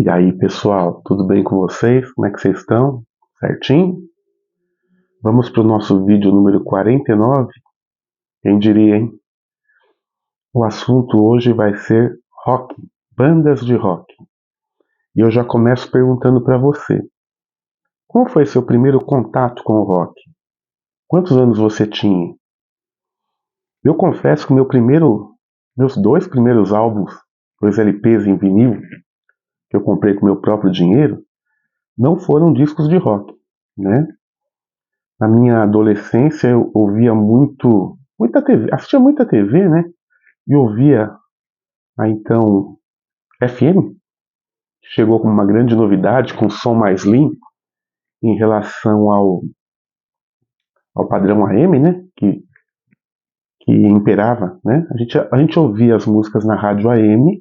E aí, pessoal, tudo bem com vocês? Como é que vocês estão? Certinho? Vamos para o nosso vídeo número 49? Quem diria, hein? O assunto hoje vai ser rock, bandas de rock. E eu já começo perguntando para você: qual foi seu primeiro contato com o rock? Quantos anos você tinha? Eu confesso que meus dois primeiros álbuns, dois LPs em vinil, que eu comprei com meu próprio dinheiro, não foram discos de rock, né? Na minha adolescência eu ouvia muita TV, assistia muita TV, né? E ouvia a então FM, que chegou como uma grande novidade, com som mais limpo em relação ao padrão AM, né? Que imperava, né? A gente ouvia as músicas na rádio AM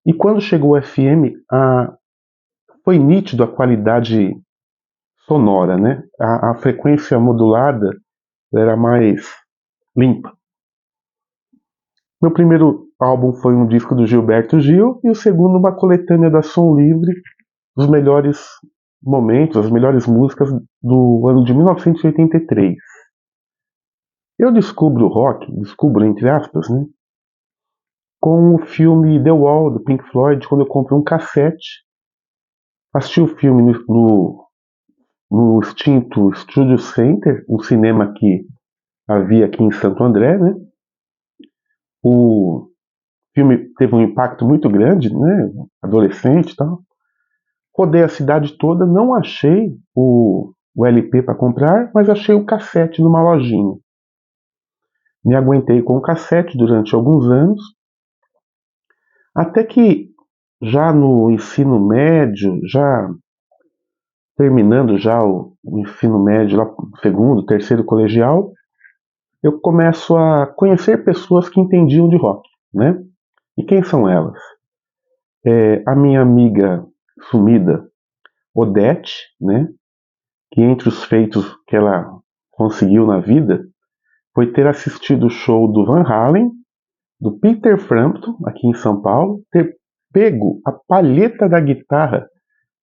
e quando chegou o FM, foi nítido a qualidade sonora, né? A frequência modulada era mais limpa. Meu primeiro álbum foi um disco do Gilberto Gil e o segundo uma coletânea da Som Livre dos melhores momentos, as melhores músicas do ano de 1983. Eu descubro o rock, descubro entre aspas, né, com o filme The Wall do Pink Floyd, quando eu compro um cassete, assisti o filme no extinto Studio Center, um cinema que havia aqui em Santo André, né? O filme teve um impacto muito grande, né? Adolescente e tal. Rodei a cidade toda, não achei o LP para comprar, mas achei o cassete numa lojinha. Me aguentei com o cassete durante alguns anos, até que já no ensino médio, já terminando já o ensino médio, lá segundo, terceiro colegial, eu começo a conhecer pessoas que entendiam de rock, né? E quem são elas? A minha amiga sumida, Odete, né? Que entre os feitos que ela conseguiu na vida foi ter assistido o show do Van Halen, do Peter Frampton, aqui em São Paulo, ter pego a palheta da guitarra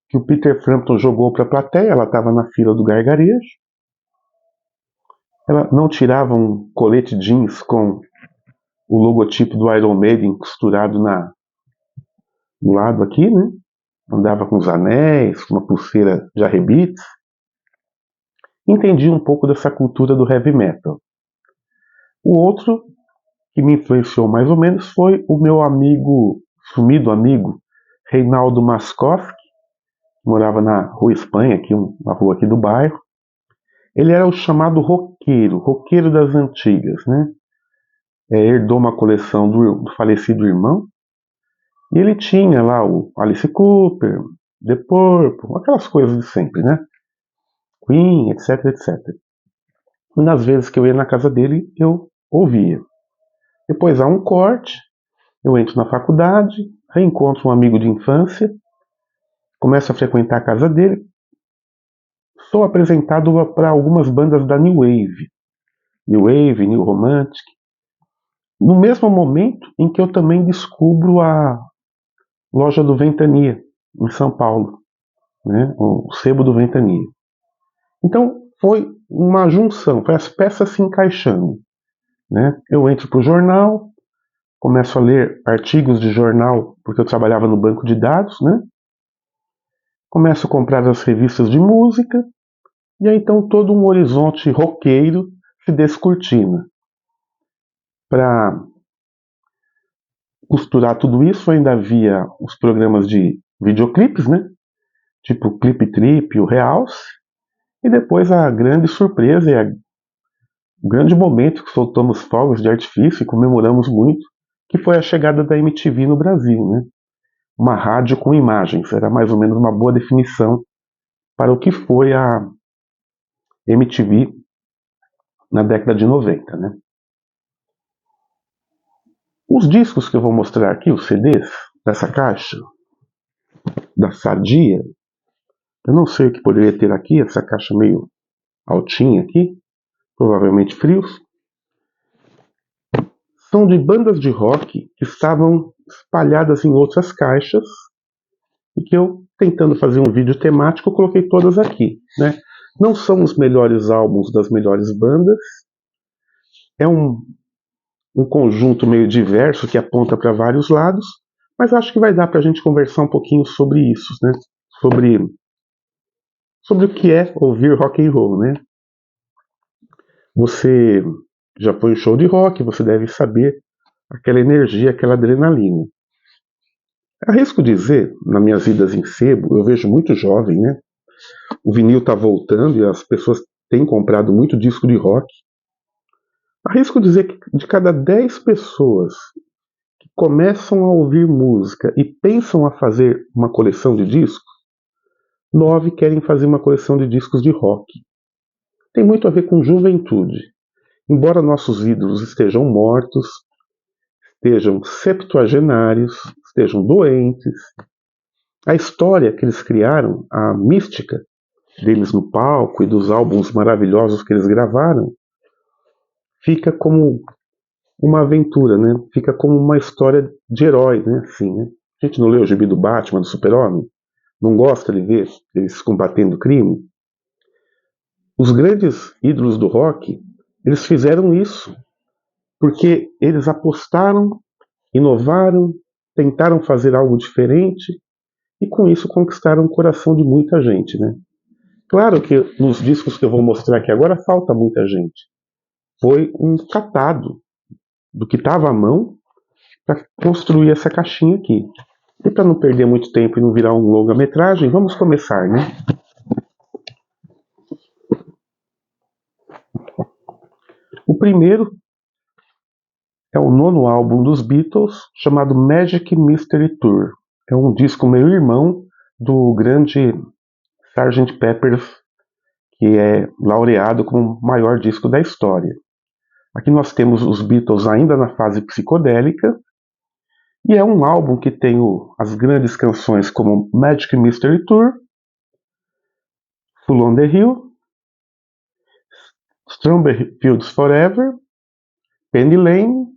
que o Peter Frampton jogou para a plateia, ela estava na fila do gargarejo, ela não tirava um colete jeans com o logotipo do Iron Maiden costurado no lado aqui, né? Andava com os anéis, com uma pulseira de arrebites. Entendi um pouco dessa cultura do heavy metal. O outro que me influenciou mais ou menos foi o meu sumido amigo, Reinaldo Mascoff, que morava na Rua Espanha, uma rua aqui do bairro. Ele era o chamado roqueiro das antigas, né? Herdou uma coleção do falecido irmão, e ele tinha lá o Alice Cooper, The Purple, aquelas coisas de sempre, né? Queen, etc, etc. E nas vezes que eu ia na casa dele, eu ouvia. Depois há um corte, eu entro na faculdade, reencontro um amigo de infância, começo a frequentar a casa dele, sou apresentado para algumas bandas da New Wave, New Romantic, no mesmo momento em que eu também descubro a loja do Ventania, em São Paulo, né? O sebo do Ventania. Então foi uma junção, foi as peças se encaixando. Né? Eu entro para o jornal, começo a ler artigos de jornal, porque eu trabalhava no banco de dados, né? Começo a comprar as revistas de música, e aí então todo um horizonte roqueiro se descortina. Para costurar tudo isso, ainda havia os programas de videoclipes, né? Tipo o Clip Trip, o Realce, e depois a grande surpresa e o grande momento que soltamos fogos de artifício e comemoramos muito, que foi a chegada da MTV no Brasil, né? Uma rádio com imagens, era mais ou menos uma boa definição para o que foi a MTV na década de 90, né? Os discos que eu vou mostrar aqui, os CDs dessa caixa, da Sadia, eu não sei o que poderia ter aqui, essa caixa meio altinha aqui, provavelmente frios, são de bandas de rock que estavam espalhadas em outras caixas e que eu, tentando fazer um vídeo temático, coloquei todas aqui, né? Não são os melhores álbuns das melhores bandas, é um conjunto meio diverso que aponta para vários lados, mas acho que vai dar para a gente conversar um pouquinho sobre isso, né? Sobre o que é ouvir rock and roll, né? Você já foi em show de rock, você deve saber aquela energia, aquela adrenalina. Arrisco dizer, nas minhas idas em sebo, eu vejo muito jovem, né? O vinil está voltando e as pessoas têm comprado muito disco de rock. Arrisco dizer que de cada 10 pessoas que começam a ouvir música e pensam a fazer uma coleção de discos, 9 querem fazer uma coleção de discos de rock. Tem muito a ver com juventude. Embora nossos ídolos estejam mortos, estejam septuagenários, estejam doentes, a história que eles criaram, a mística deles no palco e dos álbuns maravilhosos que eles gravaram, fica como uma aventura, né? Fica como uma história de herói, né? Assim, né? A gente não lê o gibi do Batman, do Super-Homem? Não gosta de ver eles combatendo o crime? Os grandes ídolos do rock, eles fizeram isso porque eles apostaram, inovaram, tentaram fazer algo diferente e com isso conquistaram o coração de muita gente, né? Claro que nos discos que eu vou mostrar aqui agora falta muita gente. Foi um catado do que estava à mão para construir essa caixinha aqui. E para não perder muito tempo e não virar um longa-metragem, vamos começar, né? O primeiro é o 9º álbum dos Beatles, chamado Magic Mystery Tour. É um disco meio irmão do grande Sgt. Pepper's, que é laureado como o maior disco da história. Aqui nós temos os Beatles ainda na fase psicodélica, e é um álbum que tem as grandes canções como Magic Mystery Tour, Full on the Hill, Strawberry Fields Forever, Penny Lane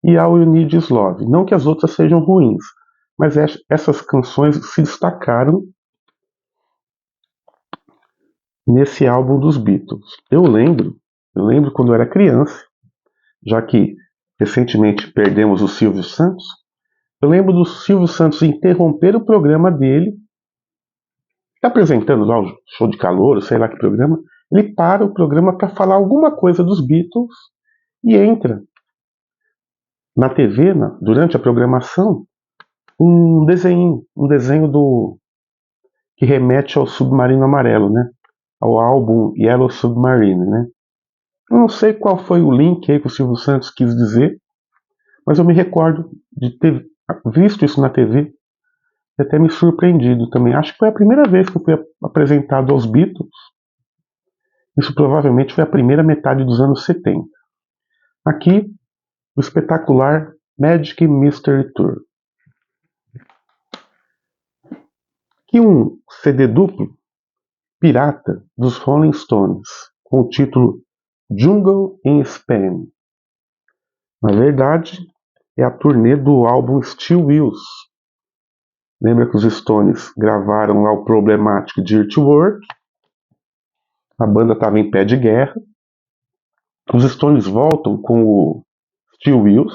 e All You Need Is Love. Não que as outras sejam ruins, mas essas canções se destacaram nesse álbum dos Beatles. Eu lembro quando eu era criança, já que recentemente perdemos o Silvio Santos, eu lembro do Silvio Santos interromper o programa dele, está apresentando lá o show de calor, sei lá que programa, ele para o programa para falar alguma coisa dos Beatles e entra na TV, durante a programação, um desenho que remete ao Submarino Amarelo, né? Ao álbum Yellow Submarine, né? Eu não sei qual foi o link aí que o Silvio Santos quis dizer, mas eu me recordo de ter visto isso na TV e até me surpreendido também. Acho que foi a primeira vez que eu fui apresentado aos Beatles. Isso provavelmente foi a primeira metade dos anos 70. Aqui, o espetacular Magic Mystery Tour. Aqui um CD duplo pirata dos Rolling Stones, com o título Jungle in Spain. Na verdade, é a turnê do álbum Steel Wheels. Lembra que os Stones gravaram lá o problemático Dirty Work? A banda estava em pé de guerra. Os Stones voltam com o Steel Wheels,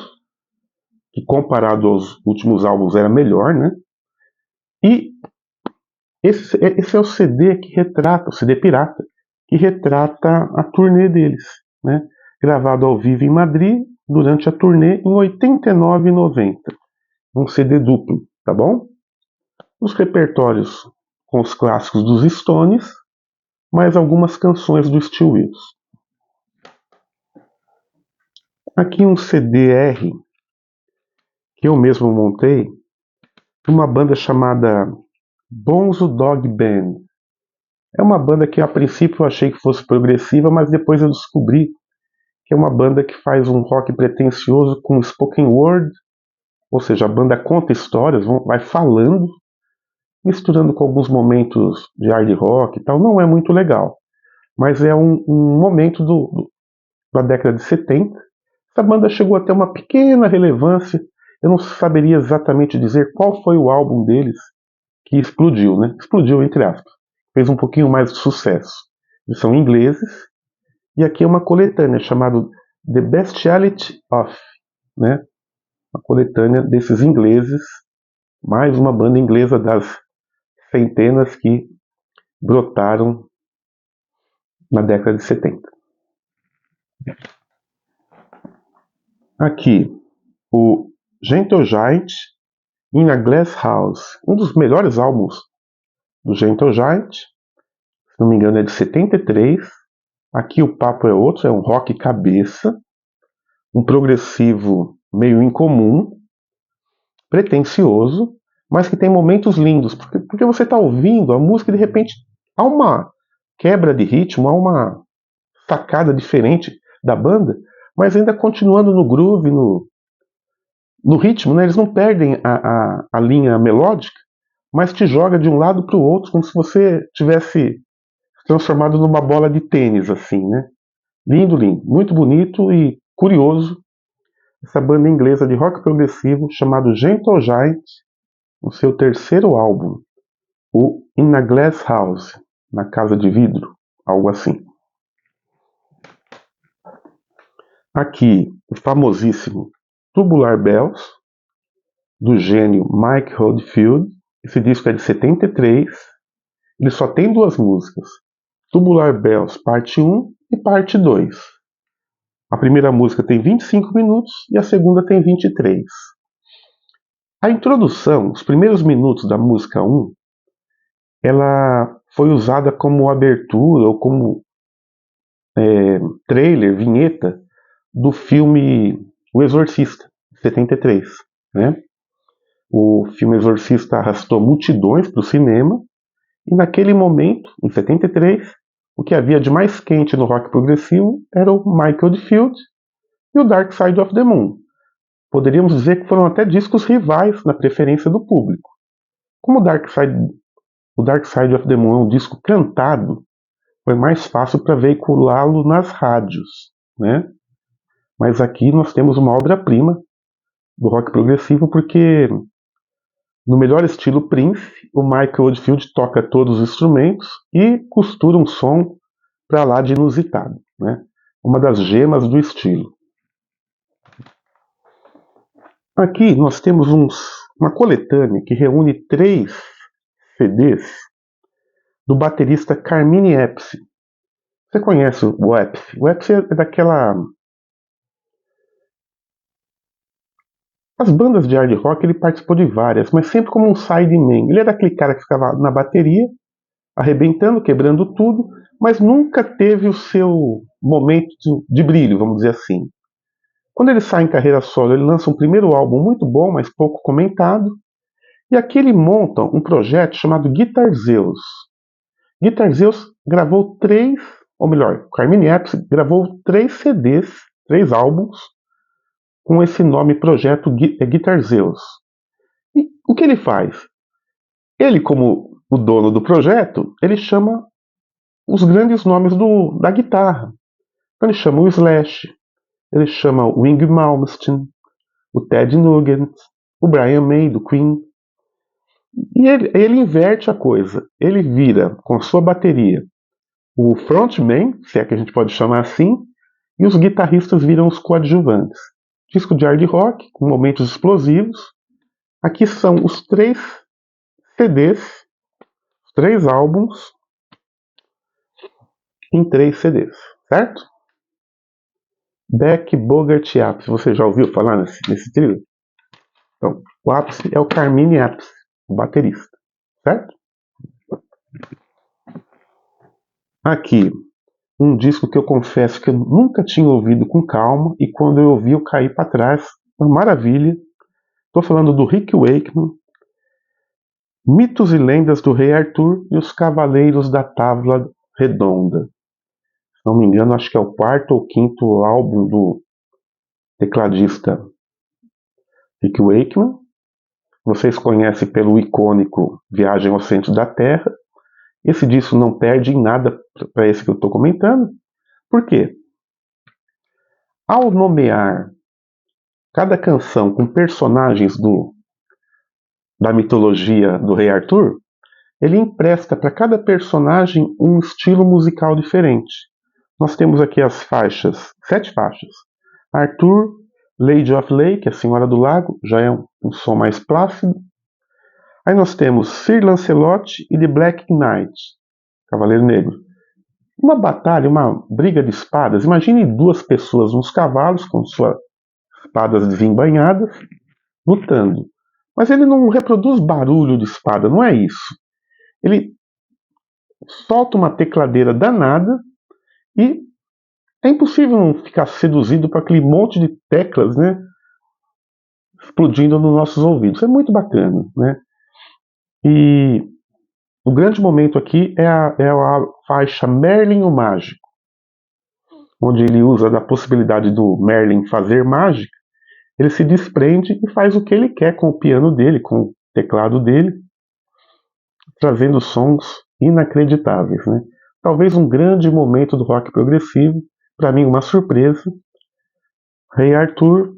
que comparado aos últimos álbuns era melhor, né? E esse é o CD que retrata, o CD pirata, que retrata a turnê deles, né? Gravado ao vivo em Madrid durante a turnê em 89 e 90. Um CD duplo, tá bom? Os repertórios com os clássicos dos Stones, mais algumas canções do Steel Wheels. Aqui um CD-R que eu mesmo montei de uma banda chamada Bonzo Dog Band. É uma banda que a princípio eu achei que fosse progressiva, mas depois eu descobri que é uma banda que faz um rock pretensioso com spoken word, ou seja, a banda conta histórias, vai falando, misturando com alguns momentos de hard rock e tal. Não é muito legal, mas é um momento da década de 70. Essa banda chegou a ter uma pequena relevância. Eu não saberia exatamente dizer qual foi o álbum deles que explodiu, né? Explodiu entre aspas. Fez um pouquinho mais de sucesso. Eles são ingleses, e aqui é uma coletânea chamada The Bestiality of, né? Uma coletânea desses ingleses, mais uma banda inglesa das centenas que brotaram na década de 70. Aqui, o Gentle Giant in a Glass House, um dos melhores álbuns do Gentle Giant, se não me engano é de 73. Aqui o papo é outro, é um rock cabeça, um progressivo meio incomum, pretensioso, mas que tem momentos lindos, porque você está ouvindo a música e de repente há uma quebra de ritmo, há uma sacada diferente da banda, mas ainda continuando no groove, no ritmo, né? Eles não perdem a linha melódica, mas te joga de um lado para o outro, como se você tivesse transformado numa bola de tênis, assim, né? Lindo, lindo, muito bonito e curioso. Essa banda inglesa de rock progressivo chamado Gentle Giant, no seu terceiro álbum, o In a Glass House, na casa de vidro, algo assim. Aqui, o famosíssimo Tubular Bells, do gênio Mike Oldfield. Esse disco é de 73. Ele só tem duas músicas, Tubular Bells parte 1 e parte 2. A primeira música tem 25 minutos e a segunda tem 23. A introdução, os primeiros minutos da música 1, ela foi usada como abertura ou como trailer, vinheta do filme O Exorcista, 73. Né? O filme Exorcista arrastou multidões para o cinema e naquele momento, em 73, o que havia de mais quente no rock progressivo era o Michael Oldfield e o Dark Side of the Moon. Poderíamos dizer que foram até discos rivais na preferência do público. Como o Dark Side of the Moon é um disco cantado, foi mais fácil para veiculá-lo nas rádios, né? Mas aqui nós temos uma obra-prima do rock progressivo, porque no melhor estilo Prince, o Michael Oldfield toca todos os instrumentos e costura um som para lá de inusitado, né? Uma das gemas do estilo. Aqui nós temos uma coletânea que reúne 3 CDs do baterista Carmine Appice. Você conhece o Appice? O Appice é daquela... As bandas de hard rock ele participou de várias, mas sempre como um sideman. Ele é daquele cara que ficava na bateria, arrebentando, quebrando tudo, mas nunca teve o seu momento de brilho, vamos dizer assim. Quando ele sai em carreira solo, ele lança um primeiro álbum muito bom, mas pouco comentado, e aqui ele monta um projeto chamado Guitar Zeus. Guitar Zeus gravou 3, ou melhor, Carmine Appice gravou 3 CDs, 3 álbuns, com esse nome projeto Guitar Zeus. E o que ele faz? Ele, como o dono do projeto, ele chama os grandes nomes da guitarra. Então ele chama o Slash, ele chama o Yngwie Malmsteen, o Ted Nugent, o Brian May do Queen. E ele inverte a coisa. Ele vira, com sua bateria, o frontman, se é que a gente pode chamar assim, e os guitarristas viram os coadjuvantes. Disco de hard rock, com momentos explosivos. Aqui são os 3 CDs, os 3 álbuns, em 3 CDs, certo? Beck, Bogart e Appice. Você já ouviu falar nesse trio? Então, o Appice é o Carmine Appice, o baterista, certo? Aqui, um disco que eu confesso que eu nunca tinha ouvido com calma, e quando eu ouvi eu caí para trás, uma maravilha. Estou falando do Rick Wakeman, Mitos e Lendas do Rei Arthur e os Cavaleiros da Távola Redonda. Se não me engano, acho que é o 4º ou 5º álbum do tecladista Rick Wakeman. Vocês conhecem pelo icônico Viagem ao Centro da Terra. Esse disco não perde em nada para esse que eu estou comentando. Por quê? Ao nomear cada canção com personagens da mitologia do Rei Arthur, ele empresta para cada personagem um estilo musical diferente. Nós temos aqui as faixas, 7 faixas. Arthur, Lady of Lake, a Senhora do Lago, já é um som mais plácido. Aí nós temos Sir Lancelot e The Black Knight, Cavaleiro Negro. Uma batalha, uma briga de espadas. Imagine 2 pessoas nos cavalos com suas espadas desembainhadas, lutando. Mas ele não reproduz barulho de espada, não é isso. Ele solta uma tecladeira danada e é impossível não ficar seduzido por aquele monte de teclas, né, explodindo nos nossos ouvidos. É muito bacana, né? E o grande momento aqui é a faixa Merlin o Mágico, onde ele usa da possibilidade do Merlin fazer mágica. Ele se desprende e faz o que ele quer com o piano dele, com o teclado dele, trazendo sons inacreditáveis, né? Talvez um grande momento do rock progressivo, para mim uma surpresa, Rei Arthur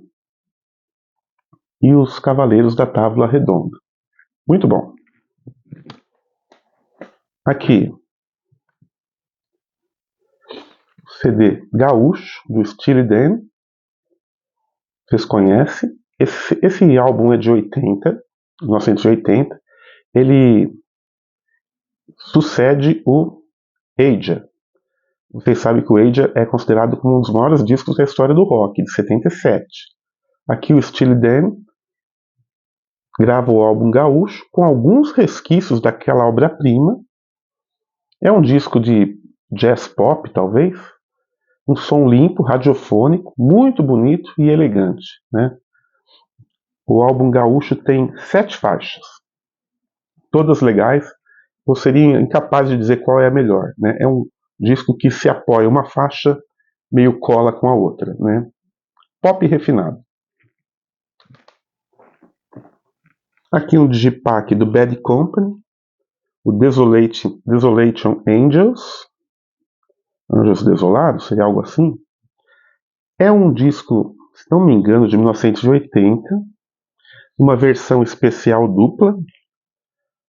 e os Cavaleiros da Távola Redonda. Muito bom. Aqui, CD Gaúcho, do Steely Dan. Vocês conhecem. Esse álbum é de 1980. Ele sucede o Aja. Vocês sabem que o Aja é considerado como um dos maiores discos da história do rock, de 77. Aqui o Steely Dan grava o álbum Gaúcho com alguns resquícios daquela obra-prima. É um disco de jazz pop, talvez. Um som limpo, radiofônico, muito bonito e elegante, né? O álbum Gaúcho tem 7 faixas, todas legais. Eu seria incapaz de dizer qual é a melhor, né? É um disco que se apoia uma faixa, meio cola com a outra, né? Pop refinado. Aqui um digipack do Bad Company, o Desolation Angels, Anjos Desolados, seria algo assim. É um disco, se não me engano, de 1980, uma versão especial dupla.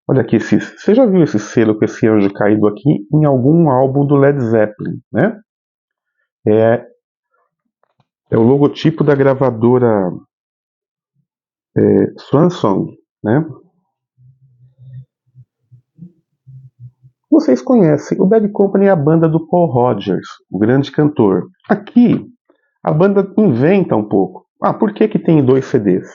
Olha aqui, você já viu esse selo com esse anjo caído aqui em algum álbum do Led Zeppelin, né? É o logotipo da gravadora Swan Song, né? Vocês conhecem, o Bad Company é a banda do Paul Rodgers, o grande cantor. Aqui, a banda inventa um pouco. Por que tem 2 CDs?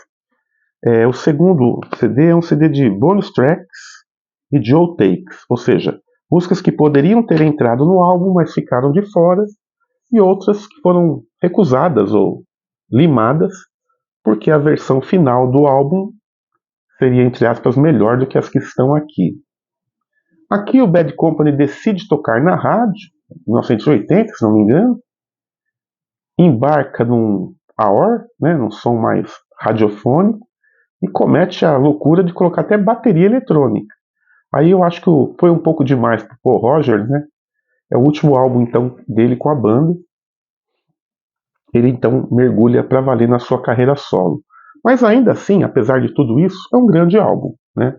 O segundo CD é um CD de bonus tracks e de outtakes, ou seja, músicas que poderiam ter entrado no álbum, mas ficaram de fora, e outras que foram recusadas ou limadas, porque a versão final do álbum seria, entre aspas, melhor do que as que estão aqui. Aqui o Bad Company decide tocar na rádio, em 1980, se não me engano, embarca num AOR, né, num som mais radiofônico, e comete a loucura de colocar até bateria eletrônica. Aí eu acho que foi um pouco demais para o Paul Rodgers, né? É o último álbum então dele com a banda. Ele então mergulha para valer na sua carreira solo. Mas ainda assim, apesar de tudo isso, é um grande álbum, né?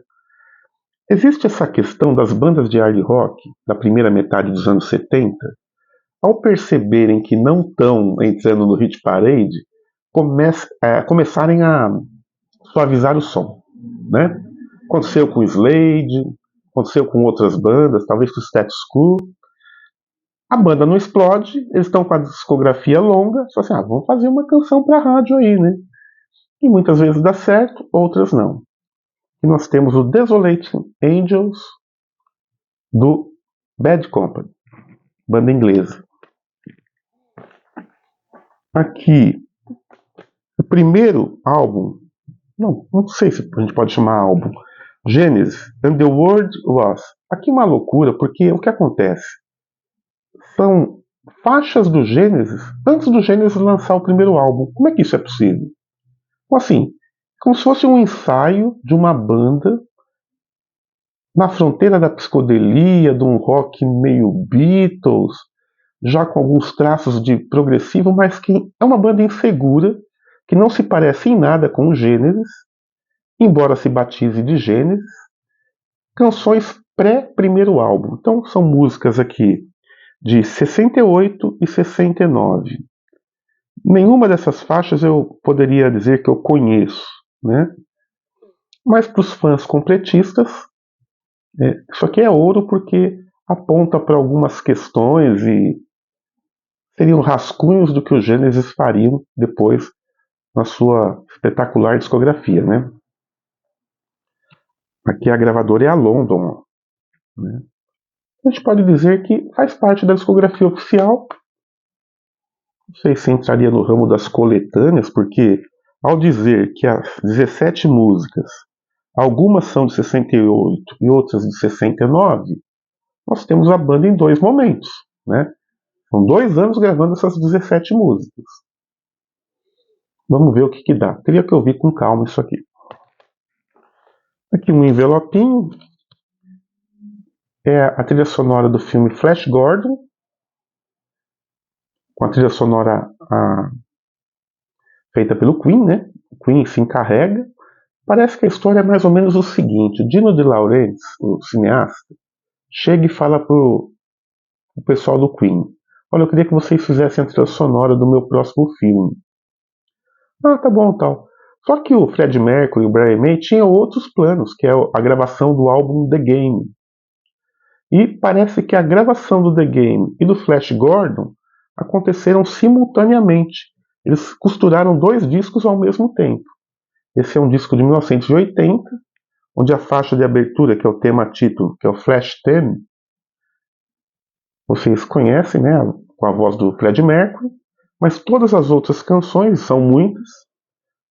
Existe essa questão das bandas de hard rock da primeira metade dos anos 70, ao perceberem que não estão entrando no hit parade, começarem a suavizar o som, né? Aconteceu com Slade, aconteceu com outras bandas, talvez com o Status Quo. A banda não explode, eles estão com a discografia longa, só assim, vamos fazer uma canção para rádio aí, né? E muitas vezes dá certo, outras não. E nós temos o Desolation Angels do Bad Company, banda inglesa. Aqui, o primeiro álbum, não sei se a gente pode chamar álbum, Genesis, And the World Was. Aqui uma loucura, porque o que acontece? São faixas do Genesis antes do Genesis lançar o primeiro álbum. Como é que isso é possível? Assim, como se fosse um ensaio de uma banda na fronteira da psicodelia, de um rock meio Beatles, já com alguns traços de progressivo, mas que é uma banda insegura, que não se parece em nada com o Genesis, embora se batize de Gênesis, canções pré-primeiro álbum. Então são músicas aqui de 68 e 69. Nenhuma dessas faixas eu poderia dizer que eu conheço, né? Mas para os fãs completistas, isso aqui é ouro porque aponta para algumas questões e seriam rascunhos do que os Gênesis fariam depois na sua espetacular discografia, né? Aqui a gravadora é a London, né? A gente pode dizer que faz parte da discografia oficial. Não sei se entraria no ramo das coletâneas, porque ao dizer que as 17 músicas, algumas são de 68 e outras de 69, nós temos a banda em dois momentos, né? São 2 anos gravando essas 17 músicas. Vamos ver o que dá. Teria que ouvir com calma isso aqui. Aqui um envelopinho. É a trilha sonora do filme Flash Gordon, com a trilha sonora feita pelo Queen, né? O Queen se encarrega. Parece que a história é mais ou menos o seguinte: o Dino De Laurentiis, o cineasta, chega e fala pro pessoal do Queen: olha, eu queria que vocês fizessem a trilha sonora do meu próximo filme. Ah, tá bom, tal. Só que o Fred Mercury e o Brian May tinham outros planos, que é a gravação do álbum The Game. E parece que a gravação do The Game e do Flash Gordon aconteceram simultaneamente. Eles costuraram 2 discos ao mesmo tempo. Esse é um disco de 1980, onde a faixa de abertura, que é o tema título, que é o Flash Theme, vocês conhecem, né, com a voz do Fred Mercury, mas todas as outras canções, são muitas,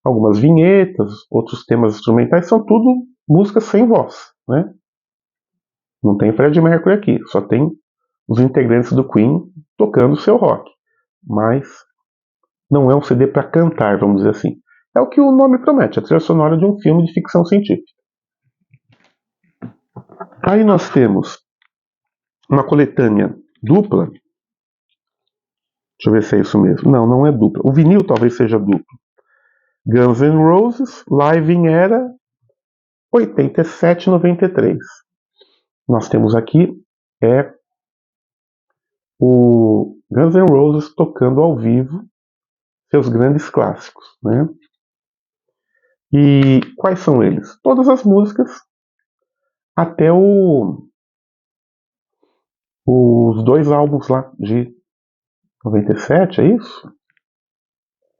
algumas vinhetas, outros temas instrumentais, são tudo músicas sem voz, né? Não tem Fred Mercury aqui, só tem os integrantes do Queen tocando seu rock. Mas não é um CD para cantar, vamos dizer assim. É o que o nome promete, a trilha sonora de um filme de ficção científica. Aí nós temos uma coletânea dupla. Deixa eu ver se é isso mesmo. Não, não é dupla. O vinil talvez seja duplo. Guns N' Roses, Live in Era, 87 e 93. Nós temos aqui o Guns N' Roses tocando ao vivo seus grandes clássicos, né? E quais são eles? Todas as músicas até os 2 álbuns lá de 97, é isso?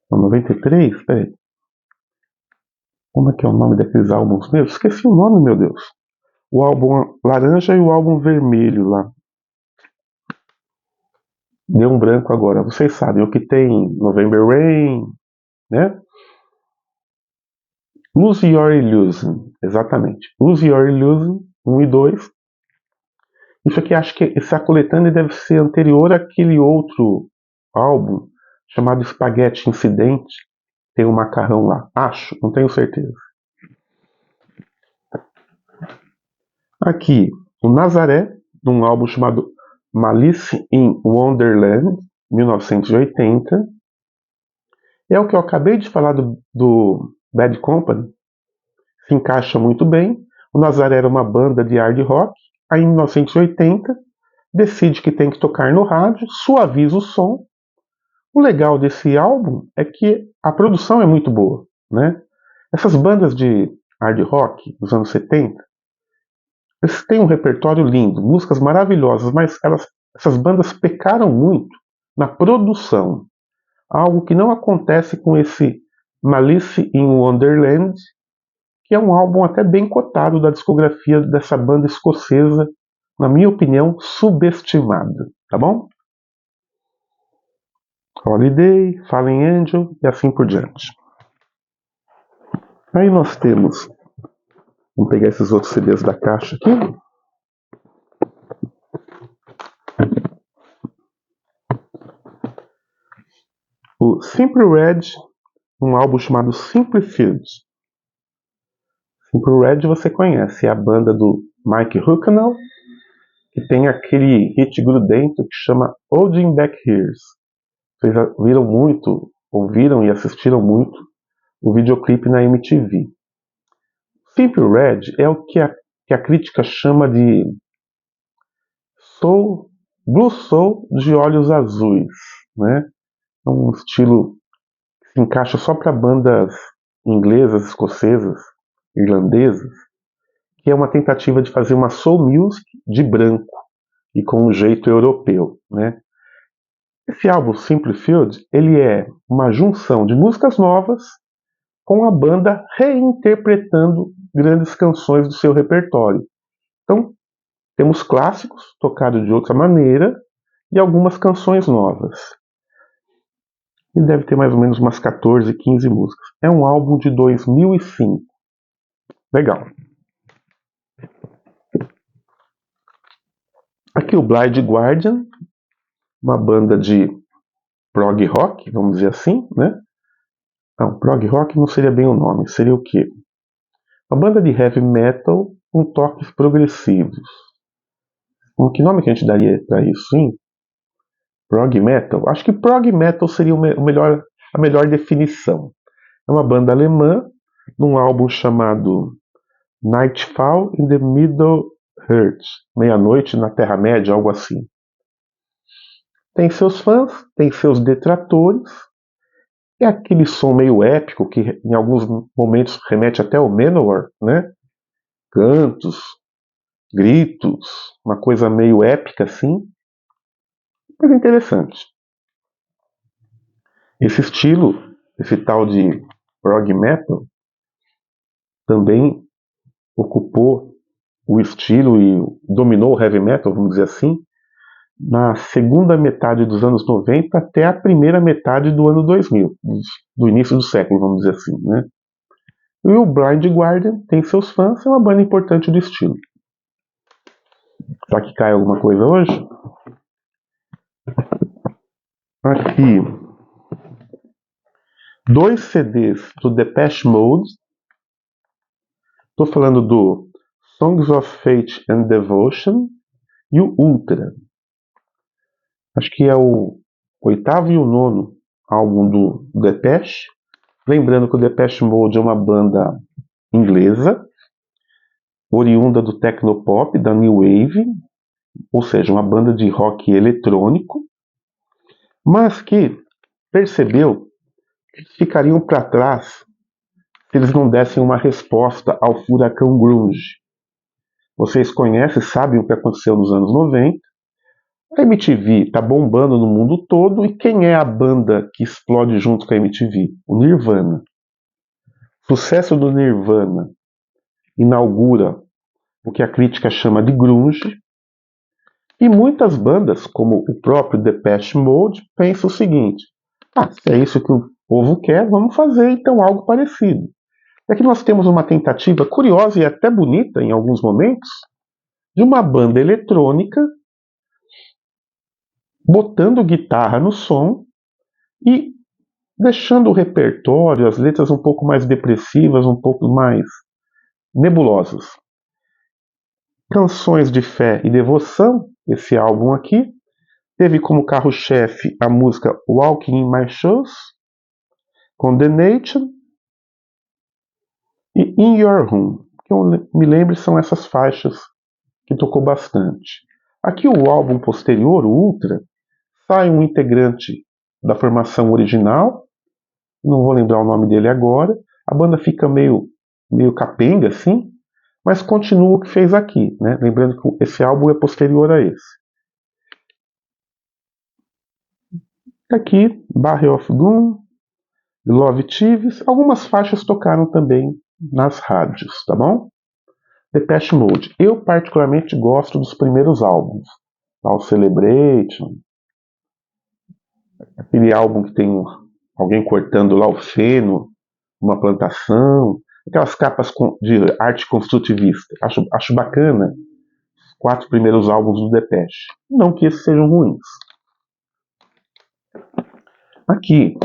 Não, 93? Peraí. Como é que é o nome daqueles álbuns mesmo? Esqueci o nome, meu Deus. O álbum laranja e o álbum vermelho lá. Deu um branco agora. Vocês sabem o que tem November Rain, né? Lose Your Illusion, exatamente. Lose Your Illusion, 1 e 2. Isso aqui, acho que essa coletânea deve ser anterior àquele outro álbum chamado Spaghetti Incident. Tem um macarrão lá. Acho, não tenho certeza. Aqui, o Nazaré, num álbum chamado Malice in Wonderland, 1980. É o que eu acabei de falar do Bad Company. Se encaixa muito bem. O Nazaré era uma banda de hard rock. Aí em 1980 decide que tem que tocar no rádio, suaviza o som. O legal desse álbum é que a produção é muito boa, né? Essas bandas de hard rock dos anos 70, eles têm um repertório lindo, músicas maravilhosas, mas essas bandas pecaram muito na produção. Algo que não acontece com esse Malice in Wonderland, que é um álbum até bem cotado da discografia dessa banda escocesa, na minha opinião, subestimada, tá bom? Holiday, Fallen Angel e assim por diante. Aí nós temos, vamos pegar esses outros CDs da caixa aqui. O Simple Red, um álbum chamado Simplified. Simple Red você conhece, é a banda do Mike Hucknall, que tem aquele hit grudento que chama Holding Back Years. Vocês viram muito, ouviram e assistiram muito o videoclipe na MTV. Simply Red é o que a crítica chama de soul, blue soul de olhos azuis, né? É um estilo que se encaixa só para bandas inglesas, escocesas, irlandesas, que é uma tentativa de fazer uma soul music de branco e com um jeito europeu, né? Esse álbum Simply Field, ele é uma junção de músicas novas com a banda reinterpretando grandes canções do seu repertório. Então, temos clássicos tocados de outra maneira e algumas canções novas. E deve ter mais ou menos umas 14, 15 músicas. É um álbum de 2005. Legal. Aqui o Blind Guardian, uma banda de prog rock, vamos dizer assim, né? Não, prog rock não seria bem o nome, seria o quê? Uma banda de heavy metal com toques progressivos. Que nome que a gente daria para isso, hein? Prog metal? Acho que prog metal seria a melhor definição. É uma banda alemã, num álbum chamado Nightfall in the Middle Earth, Meia-Noite na Terra-média, algo assim. Tem seus fãs, tem seus detratores. É aquele som meio épico que em alguns momentos remete até ao Manowar, né? Cantos, gritos, uma coisa meio épica assim. Mas interessante. Esse estilo, esse tal de prog metal, também ocupou o estilo e dominou o heavy metal, vamos dizer assim, na segunda metade dos anos 90 até a primeira metade do ano 2000, do início do século, vamos dizer assim, né? E o Blind Guardian tem seus fãs, é uma banda importante do estilo. Será que cai alguma coisa hoje? Aqui, 2 CDs do Depeche Mode. Estou falando do Songs of Faith and Devotion e o Ultra. Acho que é o 8º e o 9º álbum do Depeche. Lembrando que o Depeche Mode é uma banda inglesa, oriunda do Tecnopop, da New Wave, ou seja, uma banda de rock eletrônico, mas que percebeu que ficariam para trás se eles não dessem uma resposta ao furacão grunge. Vocês conhecem, sabem o que aconteceu nos anos 90. A MTV está bombando no mundo todo, e quem é a banda que explode junto com a MTV? O Nirvana. O sucesso do Nirvana inaugura o que a crítica chama de grunge, e muitas bandas, como o próprio Depeche Mode, pensam o seguinte: se é isso que o povo quer, vamos fazer então algo parecido. É que nós temos uma tentativa curiosa e até bonita em alguns momentos de uma banda eletrônica botando guitarra no som e deixando o repertório, as letras um pouco mais depressivas, um pouco mais nebulosas. Canções de fé e devoção, esse álbum aqui, teve como carro-chefe a música Walking in My Shoes, Condemnation e In Your Room. Que eu me lembro, são essas faixas que tocou bastante. Aqui o álbum posterior, o Ultra, sai um integrante da formação original, não vou lembrar o nome dele agora, a banda fica meio capenga assim, mas continua o que fez aqui, né? Lembrando que esse álbum é posterior a esse. Aqui, Barrel of Doom, Love Thieves, algumas faixas tocaram também nas rádios, tá bom? Depeche Mode. Eu particularmente gosto dos primeiros álbuns. O Celebration, aquele álbum que tem alguém cortando lá o feno, uma plantação, aquelas capas de arte construtivista. Acho bacana os 4 primeiros álbuns do Depeche. Não que esses sejam ruins. Aqui,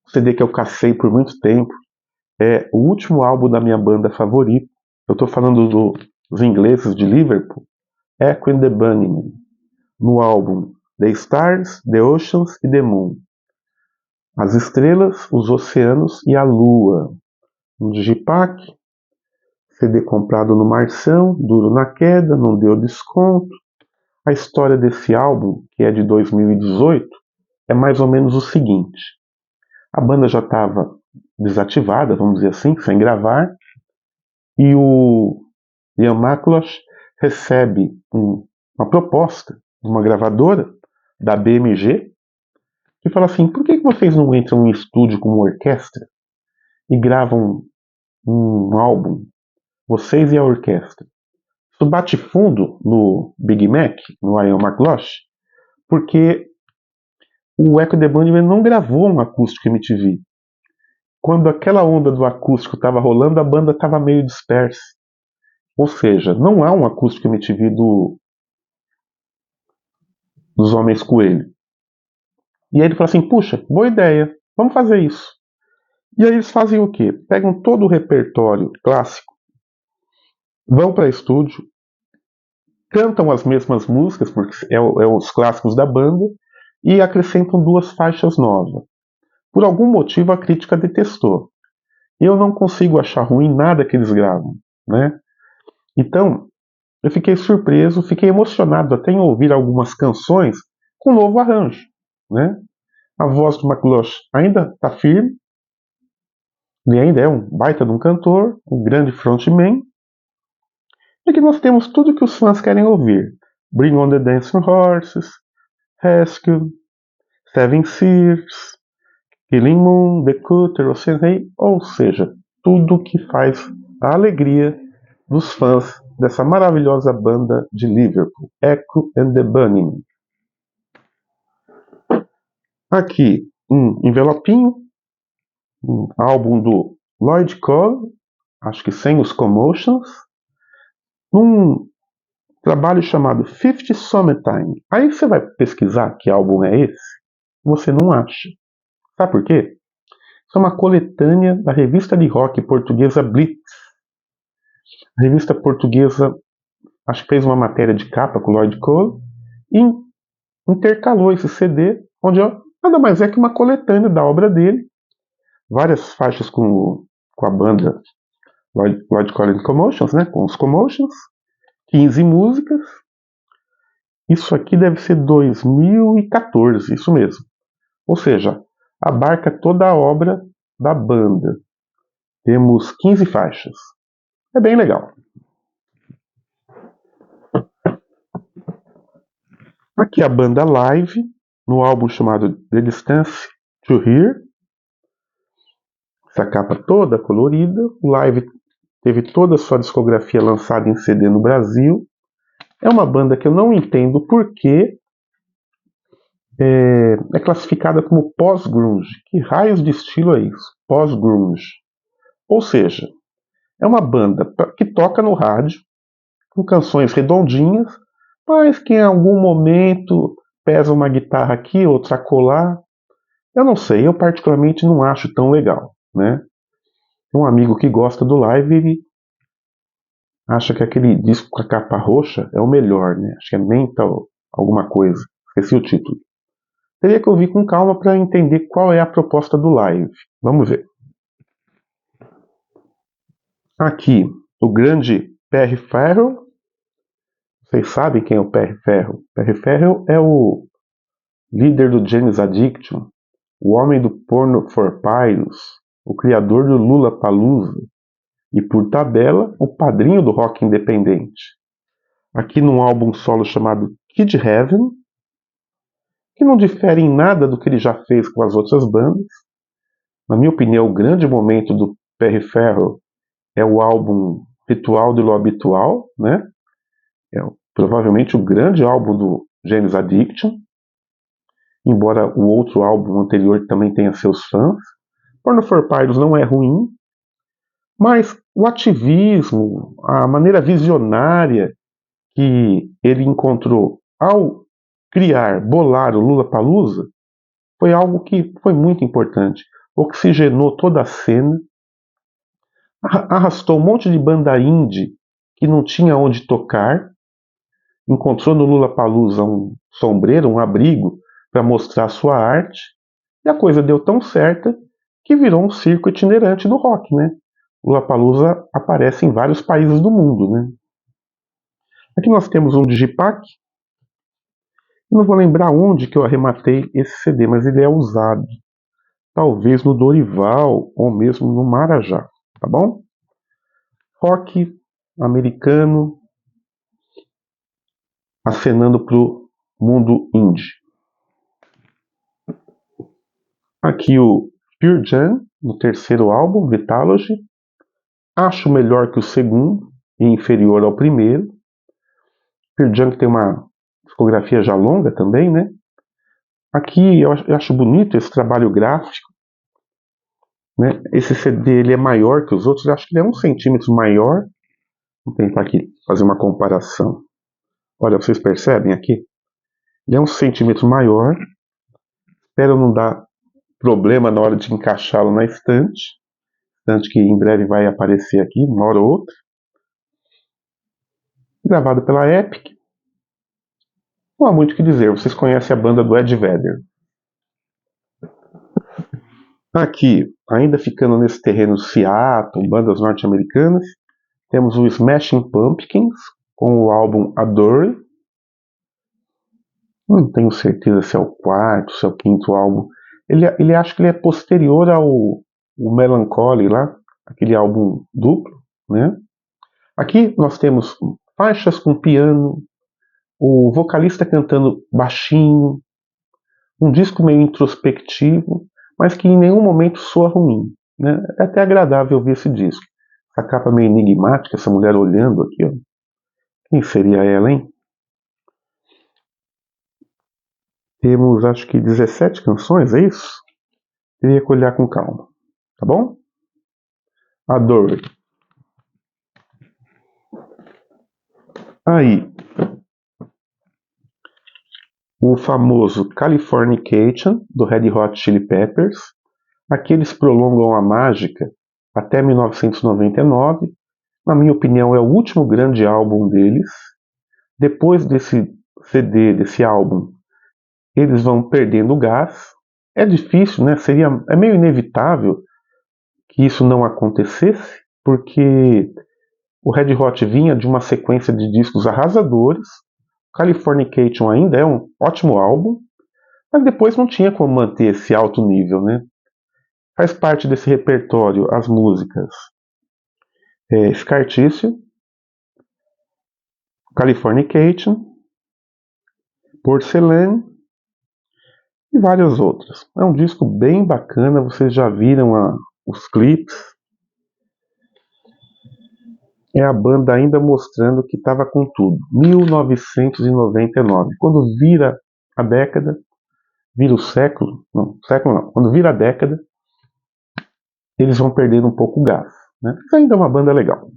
o CD que eu cacei por muito tempo é o último álbum da minha banda favorita. Eu estou falando dos ingleses de Liverpool, Echo and the Bunnymen, no álbum The Stars, The Oceans e The Moon. As estrelas, os oceanos e a lua. No Digipack, CD comprado no Marção, duro na queda, não deu desconto. A história desse álbum, que é de 2018, é mais ou menos o seguinte. A banda já estava desativada, vamos dizer assim, sem gravar, e o Ian McLeish recebe uma proposta de uma gravadora, da BMG, que fala assim, por que vocês não entram em estúdio como orquestra e gravam um álbum, vocês e a orquestra? Isso bate fundo no Big Mac, no Ian McLeish, porque o Echo the Bunnymen não gravou um acústico MTV. Quando aquela onda do acústico estava rolando, a banda estava meio dispersa. Ou seja, não há um acústico MTV dos Homens Coelho. E aí ele fala assim, puxa, boa ideia, vamos fazer isso. E aí eles fazem o quê? Pegam todo o repertório clássico, vão para estúdio, cantam as mesmas músicas, porque é os clássicos da banda, e acrescentam 2 faixas novas. Por algum motivo a crítica detestou. Eu não consigo achar ruim nada que eles gravam, né? Então, eu fiquei surpreso, fiquei emocionado até em ouvir algumas canções com novo arranjo, né? A voz do McLeish ainda está firme, ele ainda é um baita de um cantor, um grande frontman, e que nós temos tudo que os fãs querem ouvir. Bring on the Dancing Horses, Rescue, Seven Seas, Killing Moon, The Cutter, Ocean Hay, ou seja, tudo que faz a alegria dos fãs dessa maravilhosa banda de Liverpool, Echo and the Bunnymen. Aqui um envelopinho, um álbum do Lloyd Cole, acho que sem os Commotions, num trabalho chamado 50 Summertime. Aí você vai pesquisar que álbum é esse, você não acha. Sabe por quê? Isso é uma coletânea da revista de rock portuguesa Blitz. A revista portuguesa, acho que fez uma matéria de capa com o Lloyd Cole e intercalou esse CD, onde nada mais é que uma coletânea da obra dele, várias faixas com a banda Lloyd Cole and Commotions, né, com os Commotions, 15 músicas. Isso aqui deve ser 2014, isso mesmo. Ou seja, abarca toda a obra da banda. Temos 15 faixas. É bem legal. Aqui a banda live, no álbum chamado The Distance to Here. Essa capa toda colorida. O live teve toda a sua discografia lançada em CD no Brasil. É uma banda que eu não entendo por que é classificada como pós-grunge. Que raios de estilo é isso? Pós-grunge. Ou seja, é uma banda que toca no rádio, com canções redondinhas, mas que em algum momento pesa uma guitarra aqui, outra acolá. Eu não sei, eu particularmente não acho tão legal, né? Um amigo que gosta do live, ele acha que aquele disco com a capa roxa é o melhor, né? Acho que é Mental alguma coisa, esqueci o título. Teria que ouvir com calma para entender qual é a proposta do live. Vamos ver. Aqui, o grande Perry Farrell. Vocês sabem quem é o Perry Farrell? Perry Farrell é o líder do Jane's Addiction, o homem do Porno for Pyros, o criador do Lollapalooza e, por tabela, o padrinho do rock independente. Aqui num álbum solo chamado Kid Heaven, que não difere em nada do que ele já fez com as outras bandas. Na minha opinião, o grande momento do Perry Farrell é o álbum Ritual de Lo Habitual, né? É provavelmente o grande álbum do Jane's Addiction, embora o outro álbum anterior também tenha seus fãs. Porno for Pyros não é ruim, mas o ativismo, a maneira visionária que ele encontrou ao bolar o Lollapalooza, foi algo que foi muito importante. Oxigenou toda a cena, arrastou um monte de banda indie que não tinha onde tocar, encontrou no Lollapalooza um sombreiro, um abrigo para mostrar sua arte, e a coisa deu tão certa que virou um circo itinerante do rock, né? Lollapalooza aparece em vários países do mundo, né? Aqui nós temos um digipack. Eu não vou lembrar onde que eu arrematei esse CD, mas ele é usado. Talvez no Dorival ou mesmo no Marajá, tá bom? Rock americano acenando pro mundo indie. Aqui o Pearl Jam, no terceiro álbum, Vitalogy. Acho melhor que o segundo e inferior ao primeiro. Pearl Jam tem uma discografia já longa também, né? Aqui eu acho bonito esse trabalho gráfico, né? Esse CD ele é maior que os outros, eu acho que ele é 1 cm maior. Vou tentar aqui fazer uma comparação. Olha, vocês percebem aqui? Ele é 1 cm maior. Espero não dar problema na hora de encaixá-lo na estante. Estante que em breve vai aparecer aqui, uma hora ou outra. Gravado pela Epic. Não há muito o que dizer, vocês conhecem a banda do Ed Vedder. Aqui, ainda ficando nesse terreno Seattle, bandas norte-americanas, temos o Smashing Pumpkins com o álbum Adore. Não tenho certeza se é o quarto, se é o quinto álbum. Ele acho que ele é posterior ao Melancholy lá, aquele álbum duplo, né? Aqui nós temos faixas com piano, o vocalista cantando baixinho, um disco meio introspectivo, mas que em nenhum momento soa ruim, né? É até agradável ouvir esse disco. Essa capa meio enigmática, essa mulher olhando aqui, ó. Quem seria ela, hein? Temos, acho que 17 canções, é isso? Teria que olhar com calma, tá bom? Adore. Aí, o famoso Californication, do Red Hot Chili Peppers. Aqui eles prolongam a mágica até 1999. Na minha opinião, é o último grande álbum deles. Depois desse CD, desse álbum, eles vão perdendo gás. É difícil, né? É meio inevitável que isso não acontecesse, porque o Red Hot vinha de uma sequência de discos arrasadores. Californication ainda é um ótimo álbum, mas depois não tinha como manter esse alto nível, né? Faz parte desse repertório as músicas Scar Tissue, Californication, Porcelain e várias outras. É um disco bem bacana, vocês já viram os clipes. É a banda ainda mostrando que estava com tudo. 1999. Quando vira a década, vira o século, não, quando vira a década, eles vão perdendo um pouco o gás, né? Mas ainda é uma banda legal.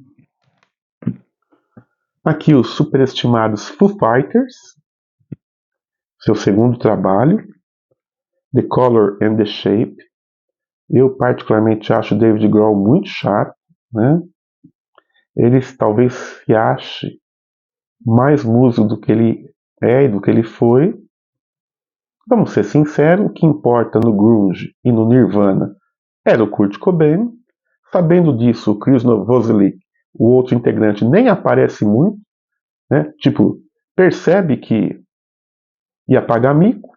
Aqui os superestimados Foo Fighters, seu segundo trabalho, The Color and the Shape. Eu particularmente acho o David Grohl muito chato, né? Ele talvez se ache mais músico do que ele é e do que ele foi. Vamos ser sinceros, o que importa no grunge e no Nirvana era o Kurt Cobain. Sabendo disso, o Chris Novoselic, o outro integrante, nem aparece muito, né? Tipo, percebe que ia pagar mico,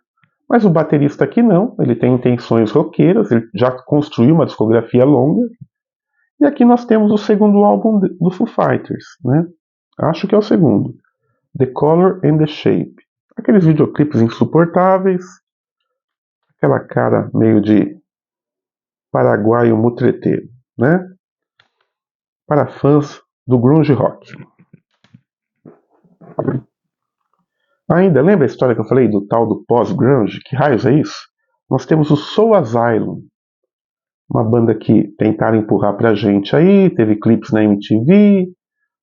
mas o baterista aqui não, ele tem intenções roqueiras, ele já construiu uma discografia longa. E aqui nós temos o segundo álbum do Foo Fighters, né? Acho que é o segundo. The Color and the Shape. Aqueles videoclipes insuportáveis, aquela cara meio de paraguaio mutreteiro, né? Para fãs do grunge rock. Ainda, lembra a história que eu falei do tal do pós-grunge? Que raios é isso? Nós temos o Soul Asylum, uma banda que tentaram empurrar pra gente aí, teve clipes na MTV,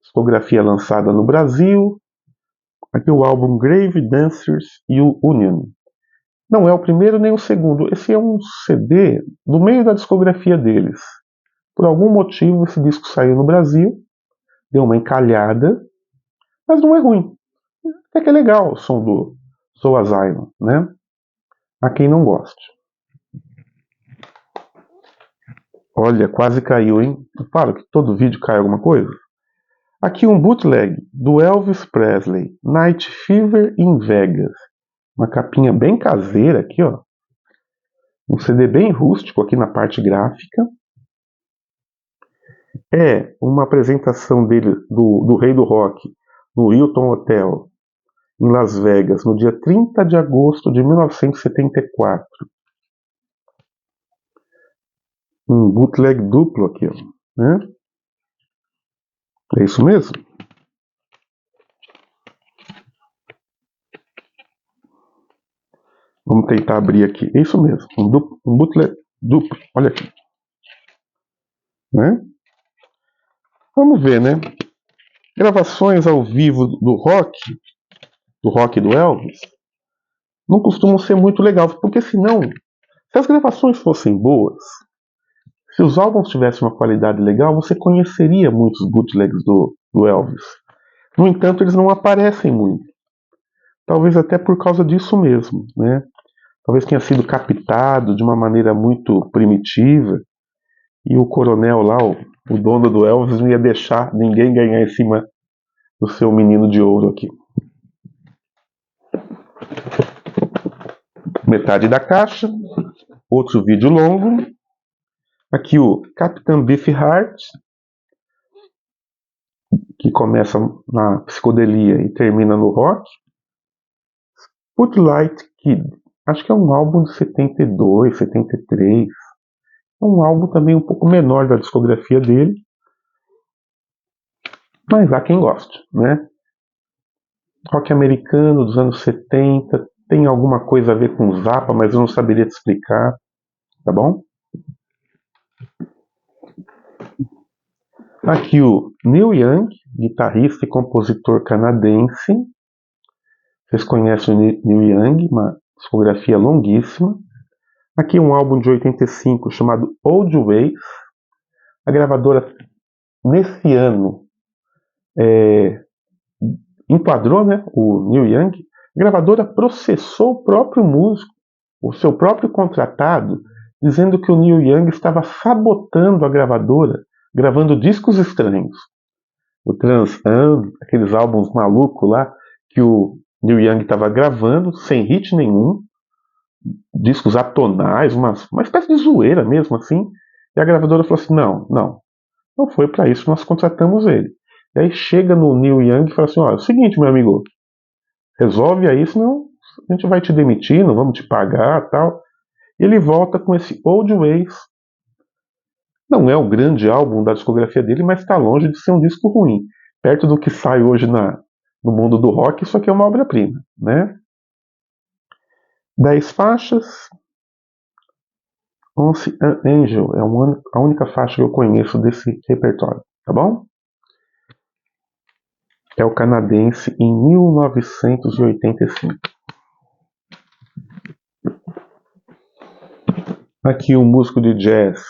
discografia lançada no Brasil. Aqui o álbum Grave Dancers e o Union. Não é o primeiro nem o segundo. Esse é um CD do meio da discografia deles. Por algum motivo esse disco saiu no Brasil, deu uma encalhada, mas não é ruim. Até que é legal o som do Soul Asylum, né? A quem não goste. Olha, quase caiu, hein? Eu falo que todo vídeo cai alguma coisa. Aqui um bootleg do Elvis Presley, Night Fever in Vegas. Uma capinha bem caseira aqui, ó. Um CD bem rústico aqui na parte gráfica. É uma apresentação dele, do Rei do Rock, no Hilton Hotel, em Las Vegas, no dia 30 de agosto de 1974. Um bootleg duplo aqui, ó, né? É isso mesmo? Vamos tentar abrir aqui. É isso mesmo. Um bootleg duplo. Olha aqui. Né? Vamos ver, né? Gravações ao vivo do rock do Elvis, não costumam ser muito legais, porque senão, se as gravações fossem boas, se os álbuns tivessem uma qualidade legal, você conheceria muitos bootlegs do Elvis. No entanto, eles não aparecem muito. Talvez até por causa disso mesmo, né? Talvez tenha sido captado de uma maneira muito primitiva e o coronel lá, o dono do Elvis, não ia deixar ninguém ganhar em cima do seu menino de ouro aqui. Metade da caixa, outro vídeo longo. Aqui o Captain Beefheart, que começa na psicodelia e termina no rock. Footlight Kid, acho que é um álbum de 72, 73. É um álbum também um pouco menor da discografia dele, mas há quem goste, né? Rock americano dos anos 70, tem alguma coisa a ver com Zappa, mas eu não saberia te explicar, tá bom? Aqui o Neil Young, guitarrista e compositor canadense. Vocês conhecem o Neil Young, uma discografia longuíssima. Aqui um álbum de 85 chamado Old Ways. A gravadora, nesse ano, enquadrou, né, o Neil Young. A gravadora processou o próprio músico, o seu próprio contratado, dizendo que o Neil Young estava sabotando a gravadora, gravando discos estranhos. O Trans Am, aqueles álbuns malucos lá, que o Neil Young estava gravando, sem hit nenhum, discos atonais, uma espécie de zoeira mesmo, assim. E a gravadora falou assim: não foi para isso que nós contratamos ele. E aí chega no Neil Young e fala assim: ó, é o seguinte, meu amigo, resolve aí, senão a gente vai te demitir, não vamos te pagar, tal. E ele volta com esse Old Ways. Não é o grande álbum da discografia dele, mas está longe de ser um disco ruim. Perto do que sai hoje no mundo do rock, isso aqui é uma obra-prima, né? 10 faixas. Once an Angel é a única faixa que eu conheço desse repertório, tá bom? É o canadense em 1985. Aqui um músico de jazz,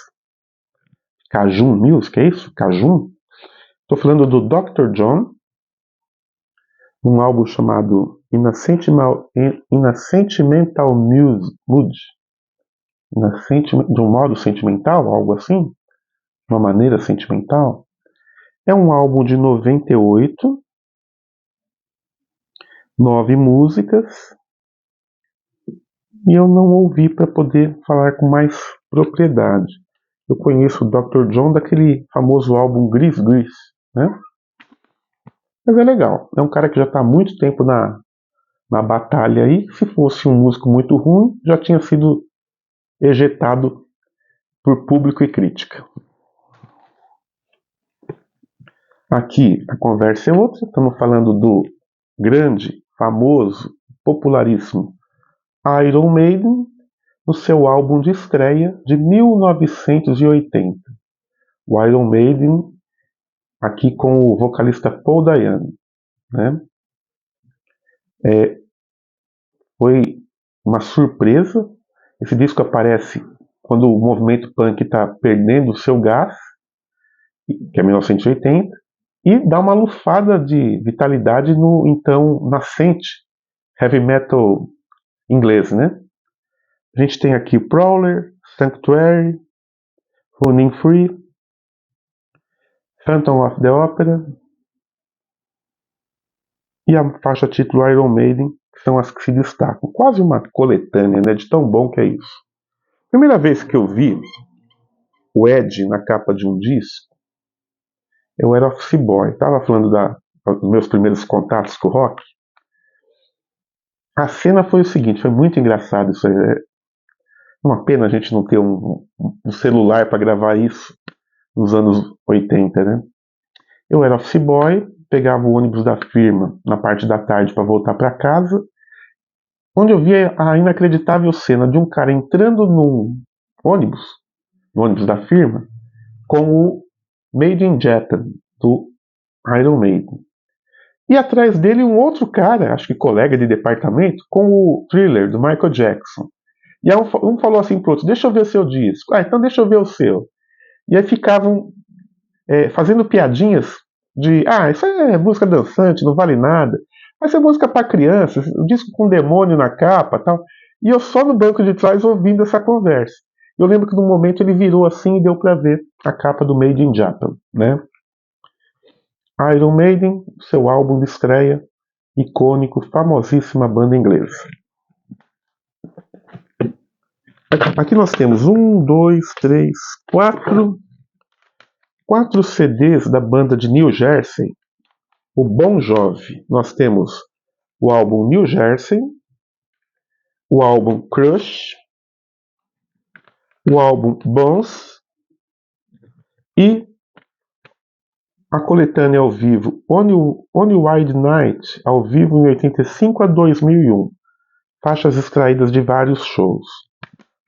Cajun Music, é isso? Cajun? Estou falando do Dr. John, um álbum chamado In a Sentimental Mood, de um modo sentimental, algo assim, de uma maneira sentimental. É um álbum de 98, 9 músicas, e eu não ouvi para poder falar com mais propriedade. Eu conheço o Dr. John daquele famoso álbum Gris Gris, né? Mas é legal, é um cara que já está há muito tempo na batalha aí. Se fosse um músico muito ruim, já tinha sido ejetado por público e crítica. Aqui a conversa é outra, estamos falando do grande, famoso, popularíssimo Iron Maiden, no seu álbum de estreia de 1980. O Iron Maiden, aqui com o vocalista Paul Dayano, né? Foi uma surpresa. Esse disco aparece quando o movimento punk está perdendo o seu gás, que é 1980, e dá uma lufada de vitalidade no então nascente heavy metal inglês, né? A gente tem aqui Prowler, Sanctuary, Running Free, Phantom of the Opera e a faixa título Iron Maiden, que são as que se destacam. Quase uma coletânea, né, de tão bom que é isso. Primeira vez que eu vi o Ed na capa de um disco, eu era office boy. Estava falando dos meus primeiros contatos com o rock. A cena foi o seguinte, foi muito engraçado isso aí. É uma pena a gente não ter um celular para gravar isso nos anos 80, né? Eu era office boy, pegava o ônibus da firma na parte da tarde para voltar para casa, onde eu via a inacreditável cena de um cara entrando no ônibus da firma, com o Made in Japan, do Iron Maiden. E atrás dele um outro cara, acho que colega de departamento, com o Thriller, do Michael Jackson. E aí um falou assim pro outro, deixa eu ver o seu disco. Ah, então deixa eu ver o seu. E aí ficavam fazendo piadinhas de, isso é música dançante, não vale nada. Mas é música para crianças, um disco com demônio na capa tal. E eu só no banco de trás ouvindo essa conversa. Eu lembro que no momento ele virou assim e deu para ver a capa do Made in Japan, né? Iron Maiden, seu álbum de estreia, icônico, famosíssima banda inglesa. Aqui nós temos 4 CDs da banda de New Jersey, o Bon Jovi. Nós temos o álbum New Jersey, o álbum Crush, o álbum Bones e a coletânea ao vivo Only Wild Night, ao vivo em 85 a 2001. Faixas extraídas de vários shows.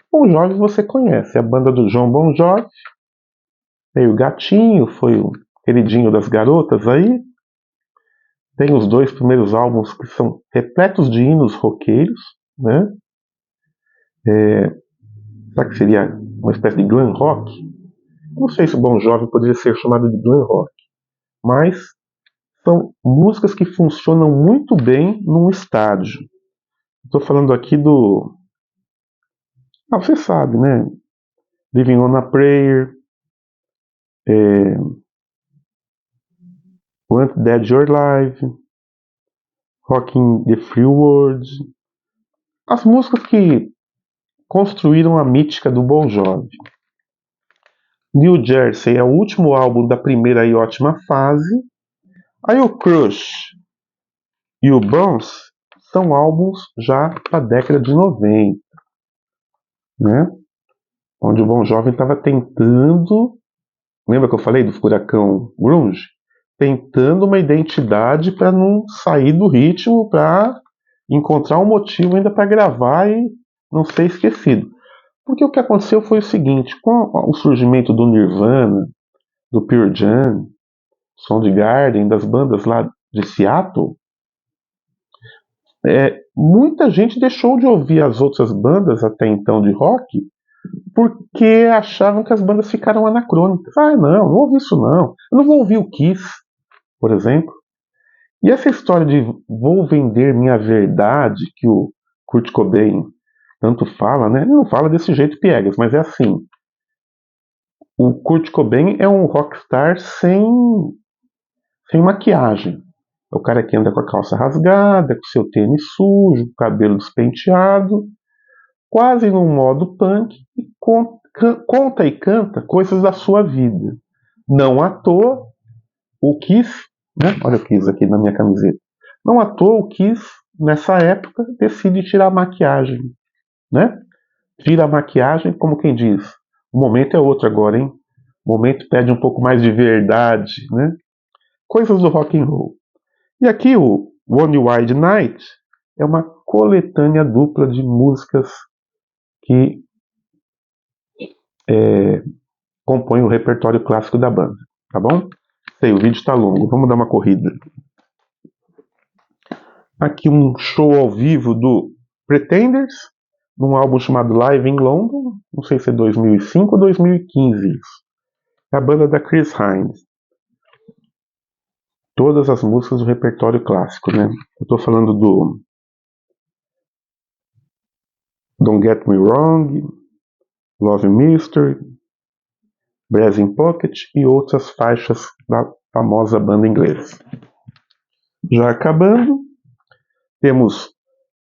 Bon Jovi você conhece, a banda do John Bon Jovi, meio gatinho, foi o queridinho das garotas aí. Tem os 2 primeiros álbuns que são repletos de hinos roqueiros, né? Será que seria uma espécie de glam rock? Não sei se o Bon Jovi poderia ser chamado de glam rock, mas são músicas que funcionam muito bem num estádio. Estou falando aqui do... você sabe, né? Living on a Prayer, Want Dead Your Life, Rockin' the Free World. As músicas que construíram a mítica do Bon Jovi. New Jersey é o último álbum da primeira e ótima fase. Aí o Crush e o Bones são álbuns já da década de 90, né? Onde o Bon Jovi estava tentando, lembra que eu falei do furacão grunge? Tentando uma identidade para não sair do ritmo, para encontrar um motivo ainda para gravar e não ser esquecido. Porque o que aconteceu foi o seguinte, com o surgimento do Nirvana, do Pearl Jam, Soundgarden, das bandas lá de Seattle, muita gente deixou de ouvir as outras bandas até então de rock porque achavam que as bandas ficaram anacrônicas. Não ouvi isso não. Eu não vou ouvir o Kiss, por exemplo. E essa história de vou vender minha verdade, que o Kurt Cobain tanto fala, né? Ele não fala desse jeito piegas, mas é assim. O Kurt Cobain é um rockstar sem maquiagem. É o cara que anda com a calça rasgada, com seu tênis sujo, com o cabelo despenteado, quase num modo punk, e conta e canta coisas da sua vida. Não à toa, o Kiss, né? Olha o Kiss aqui na minha camiseta. Não à toa o Kiss, nessa época, decide tirar a maquiagem, né? Tira a maquiagem, como quem diz, o momento é outro agora, hein? O momento pede um pouco mais de verdade, né? Coisas do rock and roll. E aqui o One Wild Night é uma coletânea dupla de músicas que compõem o repertório clássico da banda, tá bom? Sei, o vídeo está longo, vamos dar uma corrida. Aqui um show ao vivo do Pretenders, num álbum chamado Live in London, não sei se é 2005 ou 2015 isso. É a banda da Chris Hines. Todas as músicas do repertório clássico, né? Eu tô falando do Don't Get Me Wrong, Love Mystery, Brazen Pocket e outras faixas da famosa banda inglesa. Já acabando, temos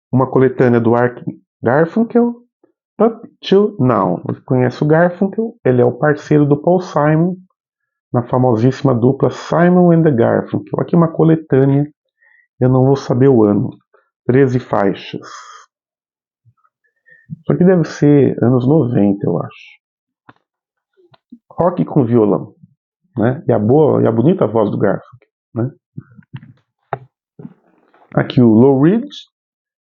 uma coletânea do Art Garfunkel, Up Till Now. Você conhece o Garfunkel? Ele é o parceiro do Paul Simon na famosíssima dupla Simon and the Garfunkel. Aqui uma coletânea, eu não vou saber o ano, 13 faixas. Isso aqui deve ser anos 90, eu acho. Rock com violão, né? E a bonita voz do Garfunkel, né? Aqui o Lou Reed,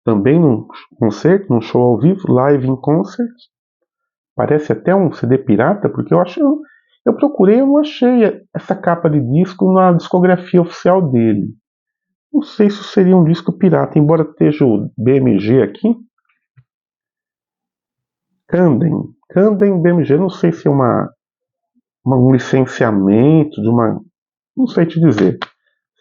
também num concerto, num show ao vivo, Live in Concert. Parece até um CD pirata, porque eu procurei e não achei essa capa de disco na discografia oficial dele. Não sei se seria um disco pirata, embora esteja o BMG aqui. Camden BMG, não sei se é um licenciamento de uma... Não sei te dizer.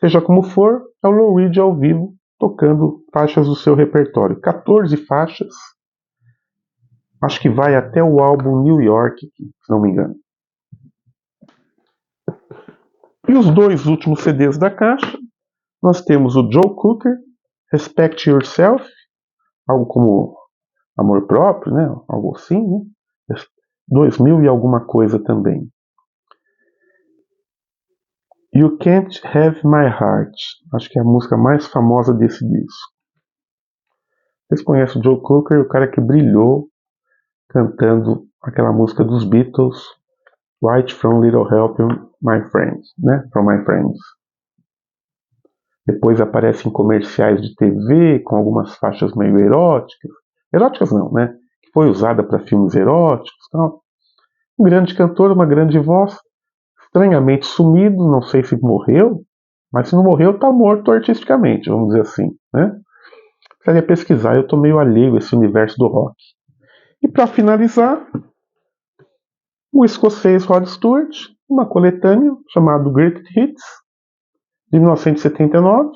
Seja como for, é o Lou Reed ao vivo, tocando faixas do seu repertório. 14 faixas. Acho que vai até o álbum New York, se não me engano. E os dois últimos CDs da caixa, nós temos o Joe Cocker, Respect Yourself, algo como amor próprio, né? Algo assim, né? 2000 e alguma coisa também. You Can't Have My Heart, acho que é a música mais famosa desse disco. Vocês conhecem o Joe Cocker, o cara que brilhou cantando aquela música dos Beatles, White from Little Help My Friends, né? From My Friends. Depois aparece em comerciais de TV com algumas faixas meio eróticas. Eróticas não, né? Que foi usada para filmes eróticos, tal. Um grande cantor, uma grande voz, estranhamente sumido, não sei se morreu, mas se não morreu, está morto artisticamente, vamos dizer assim, né? Precisaria pesquisar, eu estou meio alheio a esse universo do rock. E para finalizar, o escocês Rod Stewart, uma coletânea chamada Great Hits, de 1979.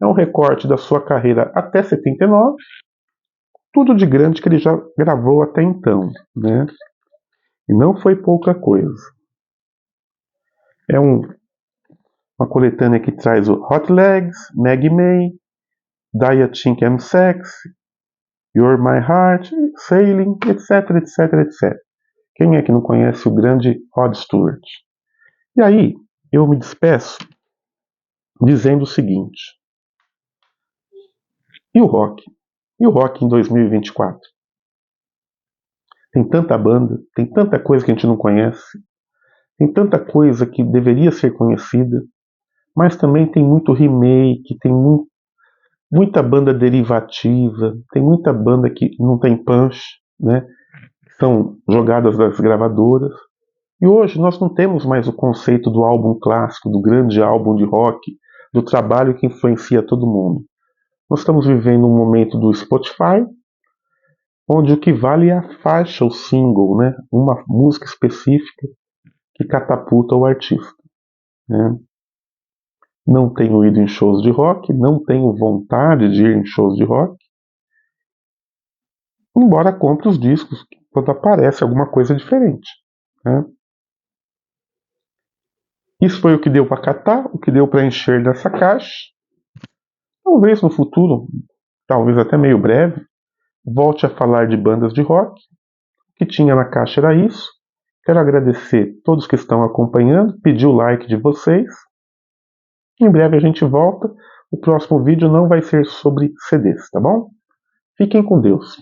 É um recorte da sua carreira até 79. Tudo de grande que ele já gravou até então, né? E não foi pouca coisa. É uma coletânea que traz o Hot Legs, Maggie May, Die I Think I'm Sexy, You're My Heart, Sailing, etc, etc, etc. Quem é que não conhece o grande Rod Stewart? E aí, eu me despeço dizendo o seguinte. E o rock? E o rock em 2024? Tem tanta banda, tem tanta coisa que a gente não conhece, tem tanta coisa que deveria ser conhecida, mas também tem muito remake, tem muita banda derivativa, tem muita banda que não tem punch, né? Que são jogadas das gravadoras. E hoje nós não temos mais o conceito do álbum clássico, do grande álbum de rock, do trabalho que influencia todo mundo. Nós estamos vivendo um momento do Spotify, onde o que vale é a faixa, o single, né? Uma música específica que catapulta o artista, né? Não tenho ido em shows de rock, não tenho vontade de ir em shows de rock, embora compre os discos quando aparece alguma coisa diferente, né? Isso foi o que deu para catar, o que deu para encher dessa caixa. Talvez no futuro, talvez até meio breve, volte a falar de bandas de rock. O que tinha na caixa era isso. Quero agradecer a todos que estão acompanhando, pedir o like de vocês. Em breve a gente volta. O próximo vídeo não vai ser sobre CDs, tá bom? Fiquem com Deus.